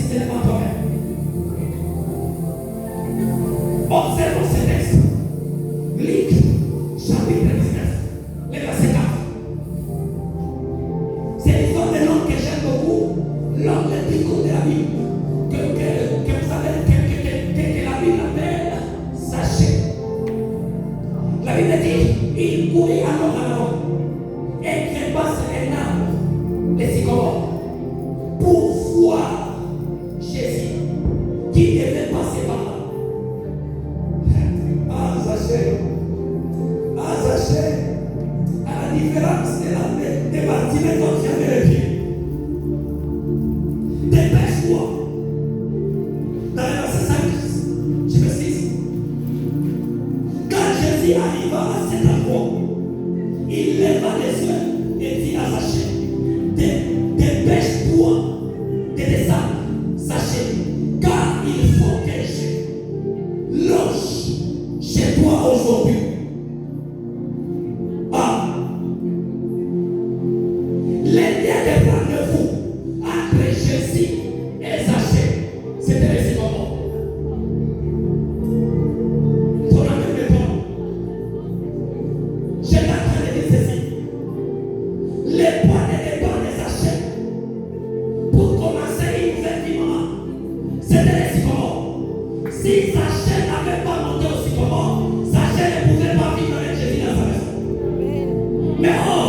seulement toi-même. Observons ce texte. Luc, chapitre 19, le verset 4. C'est l'histoire de l'homme que j'aime beaucoup, l'homme le plus court de la Bible, que vous savez, que la Bible appelle Zachée. La Bible dit, il courait alors et trépasse un arbre, les sycomores, pour voir Jésus qui devait passer par là. Zachée, à la différence de Bartimée dont tu avais le pied. Dépêche-toi. Dans le verset 5, je m'excuse. Quand Jésus arriva à cet endroit, il leva les yeux et dit à Zachée, dépêche-toi de descendre, Zachée, car il faut que je loge chez toi aujourd'hui. L'idée de rendez-vous entre Jésus et Zachée, c'était le sycomore. Ton ami me répond. J'étais en train de dire ceci. Le point de départ de Zachée, pour commencer une nouvelle vie, maman, c'était le sycomore. Si Zachée n'avait pas monté au sycomore, Zachée ne pouvait pas vivre avec Jésus dans sa maison. Mais oh,